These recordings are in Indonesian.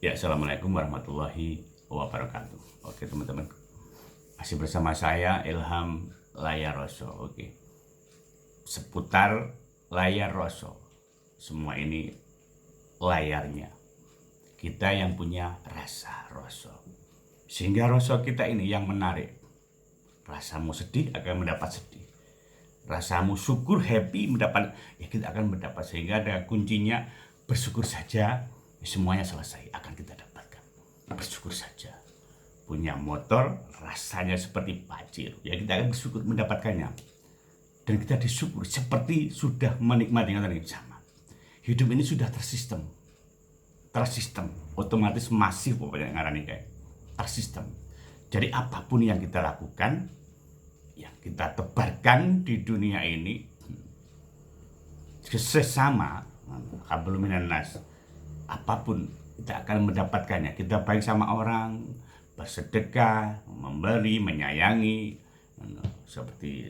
Ya, assalamualaikum warahmatullahi wabarakatuh. Oke, teman-teman, masih bersama saya Ilham Layar Roso. Oke, seputar layar Roso. Semua ini layarnya. Kita yang punya rasa Roso. Sehingga Roso kita ini yang menarik. Rasamu sedih akan mendapat sedih. Rasamu syukur, happy mendapat, ya kita akan mendapat. Sehingga ada kuncinya, bersyukur saja, semuanya selesai akan kita dapatkan. Bersyukur saja. Punya motor rasanya seperti pacir, ya kita akan bersyukur mendapatkannya. Dan kita disyukur seperti sudah menikmati yang sama. Hidup ini sudah tersistem, otomatis masif pokoknya ngarani kayak tersistem. Jadi apapun yang kita lakukan, yang kita tebarkan di dunia ini, sesama hablum minan nas, apapun kita akan mendapatkannya. Kita baik sama orang, bersedekah, memberi, menyayangi, seperti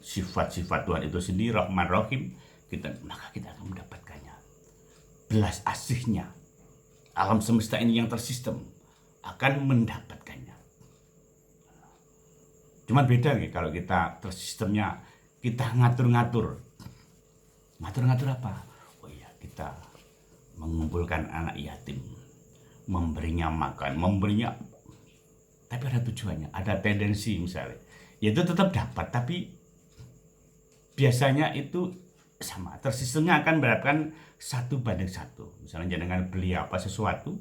sifat-sifat Tuhan itu sendiri, Rahman Rahim, maka kita akan mendapatkannya. Belas asihnya alam semesta ini yang tersistem akan mendapatkannya. Cuman beda nih kalau kita tersistemnya, kita ngatur-ngatur. Ngatur-ngatur apa? Oh iya, kita mengumpulkan anak yatim, memberinya makan, memberinya, tapi ada tujuannya, ada tendensi misalnya, ya itu tetap dapat, tapi biasanya itu sama, tersistemnya akan beratkan 1:1. Misalnya jangan beli apa sesuatu,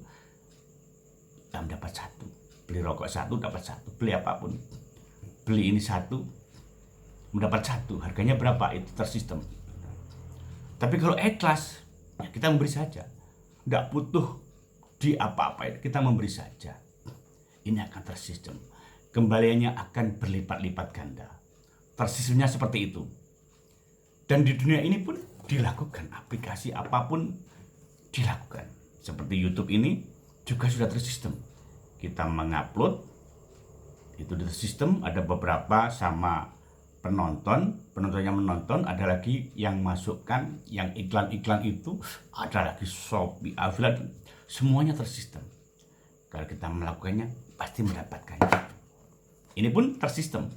dapat 1, beli rokok 1 dapat 1, beli apapun, beli ini 1 mendapat 1, harganya berapa, itu tersistem. Tapi kalau ikhlas, ya kita memberi saja, tidak butuh di apa-apa, kita memberi saja. Ini akan tersistem, kembaliannya akan berlipat-lipat ganda. Tersistemnya seperti itu. Dan di dunia ini pun dilakukan, aplikasi apapun dilakukan. Seperti YouTube ini juga sudah tersistem. Kita mengupload, itu tersistem, ada beberapa sama penontonnya menonton, ada lagi yang masukkan, yang iklan-iklan itu, ada lagi Shopee, affiliate, semuanya tersistem. Kalau kita melakukannya, pasti mendapatkannya. Ini pun tersistem.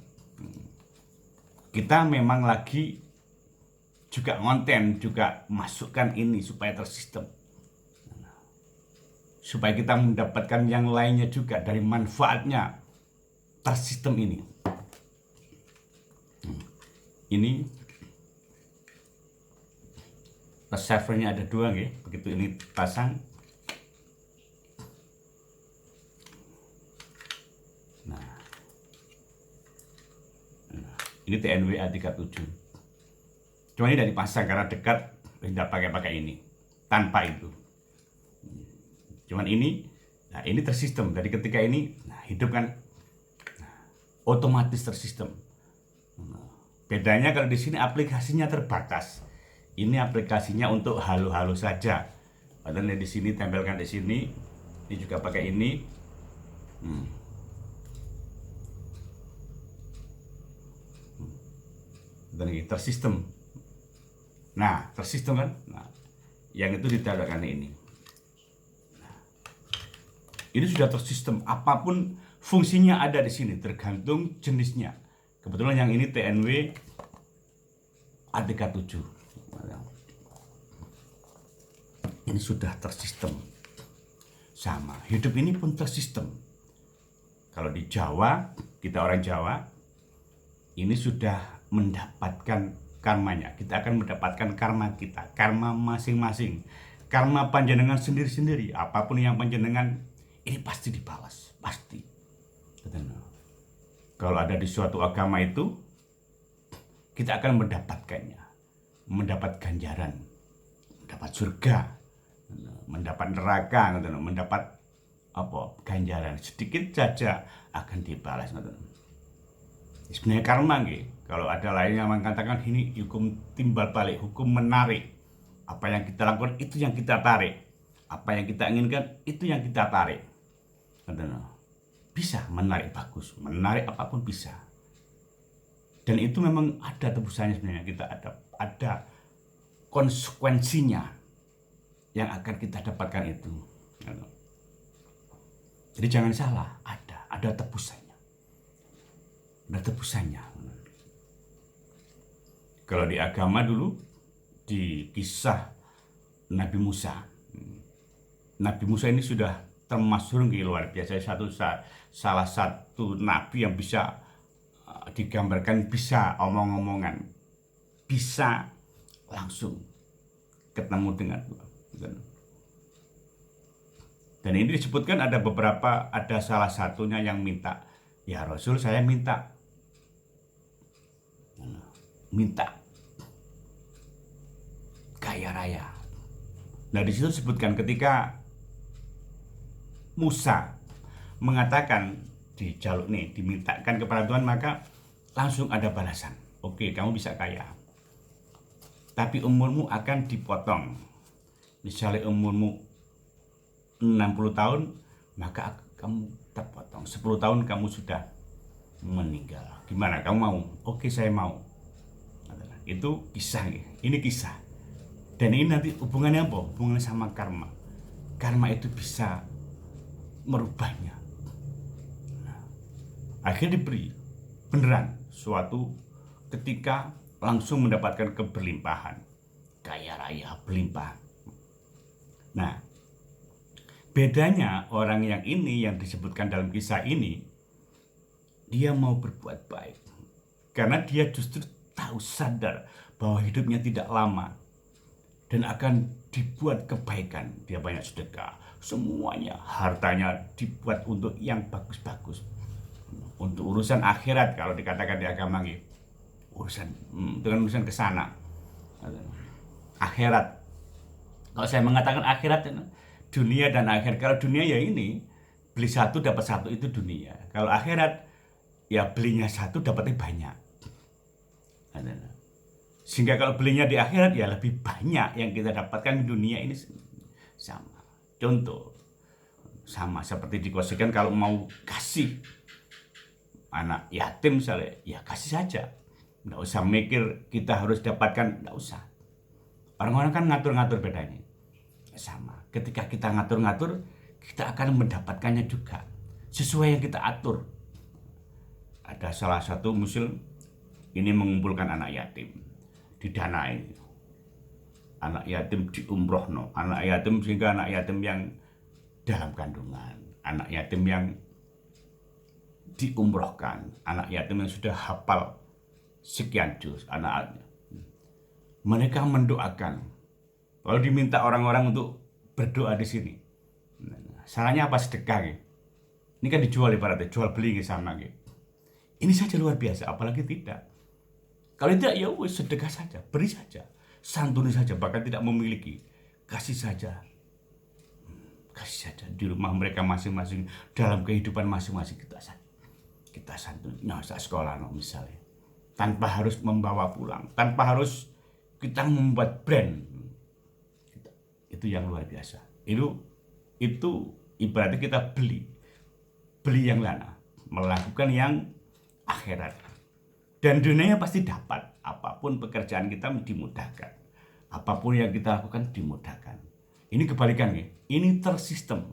Kita memang lagi juga konten, juga masukkan ini supaya tersistem. Supaya kita mendapatkan yang lainnya juga dari manfaatnya tersistem ini. Ini receivernya ada 2 nih. Begitu ini pasang, ini TNW A37. Cuma ini dari pasang karena dekat, tidak pakai ini, tanpa itu. Cuman ini, nah ini tersistem. Dari ketika ini, nah hidup kan, otomatis tersistem. Bedanya kalau di sini aplikasinya terbatas. Ini aplikasinya untuk halo-halo saja. Padahal di sini tempelkan di sini, ini juga pakai ini. Dan ini tersistem. Nah, tersistem kan? Nah, yang itu ditambahkan ini. Nah, ini sudah tersistem. Apapun fungsinya ada di sini, tergantung jenisnya. Kebetulan yang ini TNW A37. Ini sudah tersistem. Sama, hidup ini pun tersistem. Kalau di Jawa, kita orang Jawa, ini sudah mendapatkan karmanya. Kita akan mendapatkan karma kita, karma masing-masing, karma panjenengan sendiri-sendiri. Apapun yang panjenengan, ini pasti dibalas, pasti. Kalau ada di suatu agama itu, kita akan mendapatkannya, mendapat ganjaran, mendapat surga, mendapat neraka, mendapat apa, ganjaran sedikit saja akan dibalas. Sebenarnya karma gitu. Kalau ada lain yang mengatakan ini hukum timbal balik, hukum menarik. Apa yang kita lakukan itu yang kita tarik. Apa yang kita inginkan itu yang kita tarik. Bisa menarik, bagus, menarik apapun bisa. Dan itu memang ada tebusannya sebenarnya. Kita ada konsekuensinya yang akan kita dapatkan itu. Jadi jangan salah, ada tebusannya. Ada tebusannya. Kalau di agama dulu, di kisah Nabi Musa. Nabi Musa ini sudah termasuk luar biasa, salah satu nabi yang bisa digambarkan, bisa omong-omongan, bisa langsung ketemu dengan Tuhan. Dan ini disebutkan ada beberapa, ada salah satunya yang minta, ya Rasul, saya minta kaya raya. Nah, di situ disebutkan ketika Musa mengatakan di jaluk nih, dimintakan kepada Tuhan, maka langsung ada balasan. Oke, kamu bisa kaya, tapi umurmu akan dipotong. Misalnya umurmu 60 tahun, maka kamu terpotong. 10 tahun kamu sudah meninggal. Gimana, kamu mau? Oke, saya mau. Itu kisah, ini kisah. Dan ini nanti hubungannya apa? Hubungannya sama karma. Karma itu bisa merubahnya. Nah, akhirnya diberi beneran suatu ketika langsung mendapatkan keberlimpahan, kaya raya, berlimpah. Nah, bedanya orang yang ini yang disebutkan dalam kisah ini, dia mau berbuat baik karena dia justru tahu, sadar bahwa hidupnya tidak lama dan akan dibuat kebaikan. Dia banyak sedekah, semuanya hartanya dibuat untuk yang bagus-bagus, untuk urusan akhirat. Kalau dikatakan di agama ini, dengan urusan ke sana, akhirat. Kalau saya mengatakan akhirat, dunia dan akhir. Kalau dunia ya ini, beli satu dapat satu, itu dunia. Kalau akhirat, ya belinya satu dapatnya banyak. Sehingga kalau belinya di akhirat, ya lebih banyak yang kita dapatkan di dunia ini. Sama. Contoh, sama seperti dikosongkan, kalau mau kasih anak yatim misalnya, ya kasih saja. Nggak usah mikir kita harus dapatkan, nggak usah. Orang-orang kan ngatur-ngatur bedanya. Sama. Ketika kita ngatur-ngatur, kita akan mendapatkannya juga sesuai yang kita atur. Ada salah satu muslim ini mengumpulkan anak yatim, didanai, anak yatim diumrohno, anak yatim, sehingga anak yatim yang dalam kandungan, anak yatim yang diumrohkan, anak yatim yang sudah hafal sekian juz, anak-anaknya. Mereka mendoakan. Kalau diminta orang-orang untuk berdoa di sini, salahnya apa? Sedekah gitu. Ini kan dijual, ibaratnya jual beli sama gitu. Ini saja luar biasa, apalagi tidak. Kalau tidak, ya sedekah saja, beri saja, santuni saja, bahkan tidak memiliki, kasih saja. Kasih saja di rumah mereka masing-masing, dalam kehidupan masing-masing kita santuni. Nah, saat sekolah misalnya, tanpa harus membawa pulang, tanpa harus kita membuat brand. Itu yang luar biasa. Itu ibaratnya kita beli yang lana, melakukan yang akhirat. Dan dunianya pasti dapat. Apapun pekerjaan kita dimudahkan, apapun yang kita lakukan dimudahkan. Ini kebalikan ya. Ini tersistem.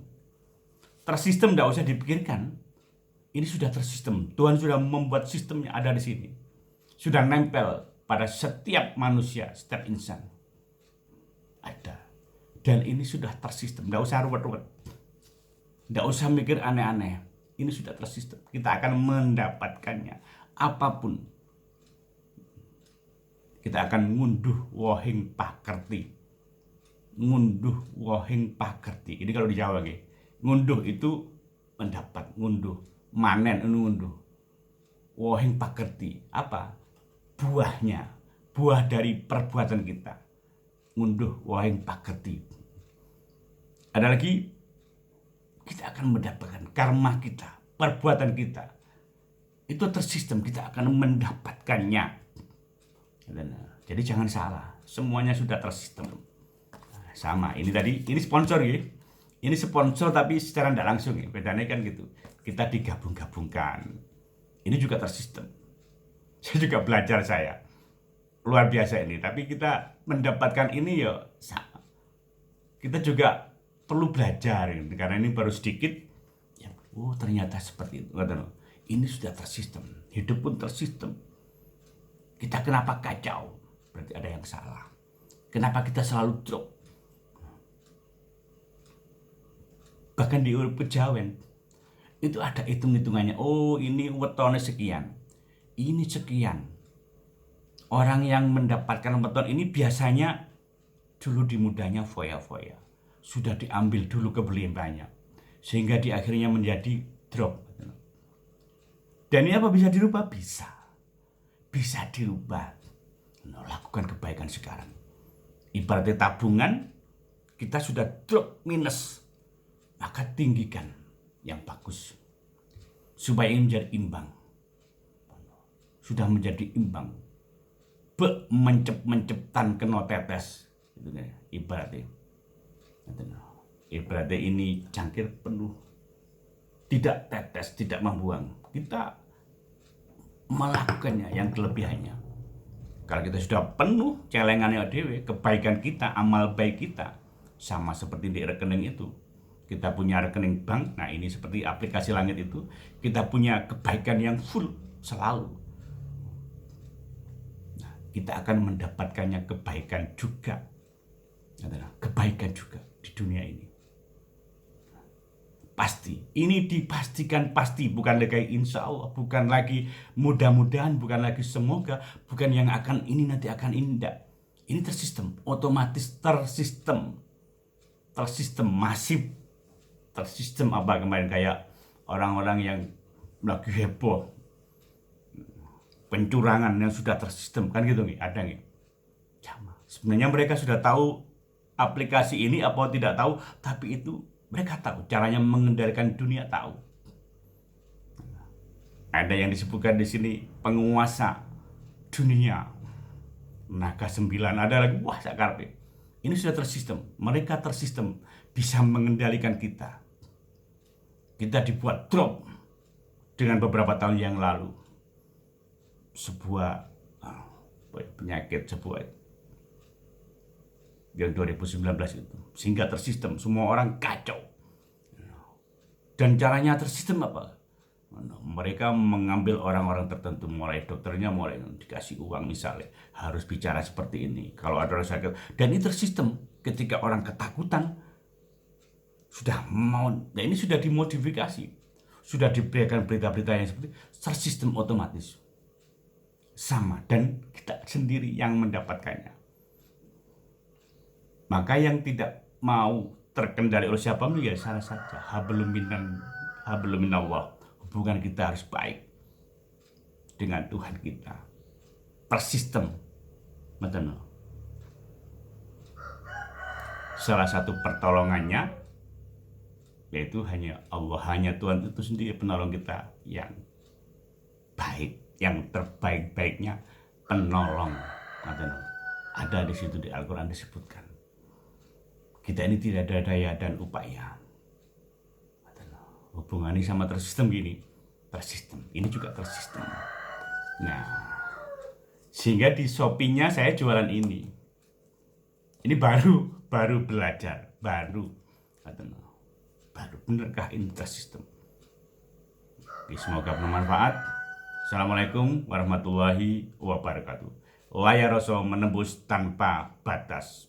Tersistem, tidak usah dipikirkan. Ini sudah tersistem. Tuhan sudah membuat sistemnya ada di sini. Sudah nempel pada setiap manusia, setiap insan. Ada. Dan ini sudah tersistem. Tidak usah ruwet-ruwet. Tidak usah mikir aneh-aneh. Ini sudah tersistem. Kita akan mendapatkannya. Apapun. Kita akan ngunduh wohing pakerti. Ngunduh wohing pakerti. Ini kalau di Jawa gitu. Ngunduh itu mendapat, ngunduh, manen, ngunduh. Wohing pakerti. Apa? Buahnya. Buah dari perbuatan kita. Ngunduh wohing pakerti. Ada lagi, kita akan mendapatkan karma kita, perbuatan kita. Itu tersistem, kita akan mendapatkannya. Jadi jangan salah, semuanya sudah tersistem. Sama, ini sponsor ya. Ini sponsor tapi secara tidak langsung ya. Bedanya kan gitu. Kita digabung-gabungkan. Ini juga tersistem. Saya juga belajar saya. Luar biasa ini. Tapi kita mendapatkan ini ya sama. Kita juga perlu belajar karena ini baru sedikit. Ya Oh ternyata seperti itu. Ini sudah tersistem, hidup pun tersistem. Kita kenapa kacau? Berarti ada yang salah. Kenapa kita selalu drop? Bahkan di urip kejawen itu ada hitung-hitungannya. Oh ini wetone sekian, ini sekian. Orang yang mendapatkan weton ini biasanya dulu di mudanya foya-foya, sudah diambil dulu kebelimbanya, sehingga di akhirnya menjadi drop. Dan ini apa bisa dirubah? Bisa dirubah. Lakukan kebaikan sekarang. Ibaratnya tabungan, kita sudah drop minus, maka tinggikan yang bagus supaya ini menjadi imbang. Sudah menjadi imbang, mencep-menceptan kena tetes, ibaratnya ini cangkir penuh, tidak tetes, tidak membuang. Kita melakukannya yang kelebihannya. Kalau kita sudah penuh celengannya dewe, kebaikan kita, amal baik kita, sama seperti di rekening itu. Kita punya rekening bank, nah ini seperti aplikasi langit itu, kita punya kebaikan yang full selalu. Nah, kita akan mendapatkannya kebaikan juga. Kebaikan juga di dunia ini. Pasti, ini dipastikan pasti, bukan lagi insya Allah, bukan lagi mudah-mudahan, bukan lagi semoga, bukan yang akan ini nanti akan ini, enggak. Ini tersistem, otomatis tersistem, masif, tersistem. Apa kemarin kayak orang-orang yang lagi heboh pencurangan yang sudah tersistem, kan gitu nih, ada nih. Sebenarnya mereka sudah tahu aplikasi ini apa tidak tahu, tapi itu mereka tahu caranya mengendalikan dunia, tahu. Ada yang disebutkan di sini penguasa dunia, naga 9, ada lagi, wah sakarpe. Ini sudah tersistem, mereka tersistem bisa mengendalikan kita. Kita dibuat drop dengan beberapa tahun yang lalu. Sebuah penyakit, yang 2019 itu, sehingga tersistem, semua orang kacau. Dan caranya tersistem apa? Mereka mengambil orang-orang tertentu, mulai dokternya, mulai dikasih uang misalnya, harus bicara seperti ini, kalau ada orang sakit. Dan ini tersistem, ketika orang ketakutan, sudah mau, nah ini sudah dimodifikasi, sudah diberikan berita-berita yang seperti tersistem otomatis. Sama, dan kita sendiri yang mendapatkannya. Maka yang tidak mau terkendali oleh siapapun ya salah saja. Hablum minallah. Hubungan kita harus baik dengan Tuhan kita. Tersistem. Betul. Salah satu pertolongannya yaitu hanya Allah, hanya Tuhan itu sendiri penolong kita yang baik, yang terbaik-baiknya penolong. Ada di situ di Al-Quran disebutkan. Kita ini tidak ada daya dan upaya. Hubungannya sama tersistem gini. Tersistem. Ini juga tersistem. Nah, sehingga di Shopee-nya saya jualan ini. Ini baru belajar. Baru. Benerkah ini tersistem? Semoga bermanfaat. Assalamualaikum warahmatullahi wabarakatuh. Layar Rasul menembus tanpa batas.